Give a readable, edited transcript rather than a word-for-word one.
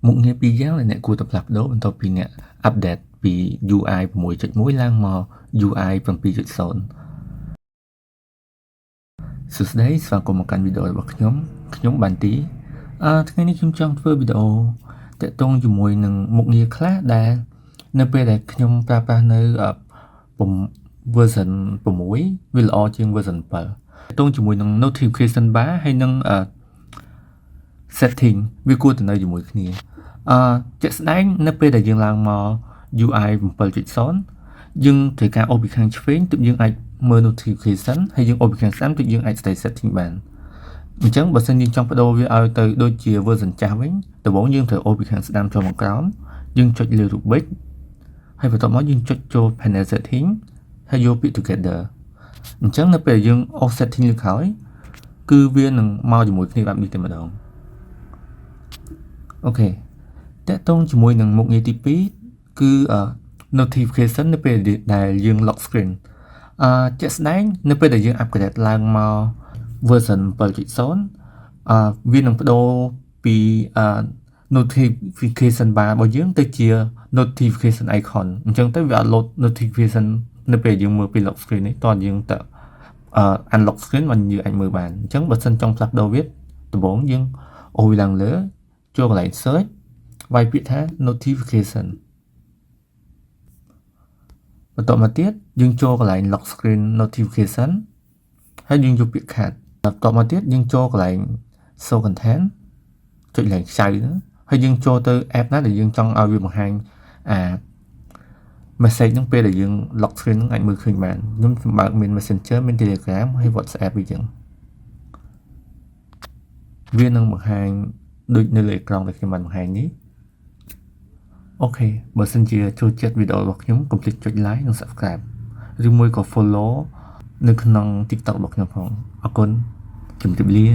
មុខងារពីរយ៉ាងដែលអ្នកគួរតែផ្លាស់ប្ដូរបន្ទាប់ពីអ្នកអាប់ដេតពី UI 6.1 ឡើងមក UI 7.0 សួស្តីស្វាគមន៍មកកាន់វីដេអូរបស់ខ្ញុំបានទីថ្ងៃនេះខ្ញុំចង់ធ្វើវីដេអូតាក់ទងជាមួយនឹងមុខងារខ្លះដែលនៅពេលដែលខ្ញុំប្រើប្រាស់នៅ version 6 វាល្អជាង version 7តាក់ទងជាមួយនឹង notification bar ហើយនឹងsetting វាគួរទៅនៅជាមួយគ្នាជាក់ស្ដែងនៅពេលដែលយើងឡើងមក UI 7.0 យើងត្រូវការអូសពីខាងឆ្វេងទើបយើងអាចមើល notification ហើយយើងអូសពីខាងស្ដាំទើបយើងអាចស្ដាយ setting បានអញ្ចឹងបើសិនយើងចង់បដូរវាឲ្យទៅដូចជា version ចាស់វិញដំបូងយើងត្រូវអូសពីខាងស្ដាំចូលមកក្រោមយើងចុចលើរូបប៊ិចហើយបន្ទាប់មកយើងចុចចូល panel setting ហើយយកពាក្យ together អញ្ចឹងនៅពេលយើងអូស setting លើក្រោយគឺវានឹងមកជាមួយគ្នាបែបនេះតែម្ដងអូខេតើតងជាមួយនឹងមុខងារទី2គឺ notification នៅពេលដែលយើង lock screen ជាក់ស្ដែងនៅពេលដែលយើង upgrade ឡើងមក version 7.0 វានឹងបដូរពី notification bar របស់យើងទៅជា notification icon អញ្ចឹងទៅវាអត់ load notification នៅពេលយើងមើលពី lock screen នេះតើយើងទៅunlock screen បានយើងអាចមើលបានអញ្ចឹងបើសិនចង់ផ្លាស់ប្ដូរវាដំបូងយើងអូសវាឡើងលើចូលកន្លែង search វាយពាក្យថា notification បន្តមកទៀតយើងចូលកន្លែង lock screen notification ហើយយើងយកពាក្យ cat បន្តមកទៀតយើងចូលកន្លែង show content ចុចកន្លែងខ្ចៅហ្នឹងហើយយើងចូលទៅ app ណាដែលយើងចង់ឲ្យវាបង្ហាញmessage ហ្នឹងពេលដែលយើង lock screen ហ្នឹងអាចមើលឃើញបានខ្ញុំបើកមាន Messenger មាន Telegram ហើយ WhatsApp អីចឹងវានឹងបង្ហាញដូចនៅលើអេក្រង់ដែលខ្ញុំបានបង្ហាញនេះអូខេបើសិនជាចូលចិត្តវីដេអូរបស់ខ្ញុំកុំភ្លេចចុច like និង subscribe ឬមួយក៏ follow នៅក្នុង TikTok របស់ខ្ញុំផងអរគុណជម្រាបលា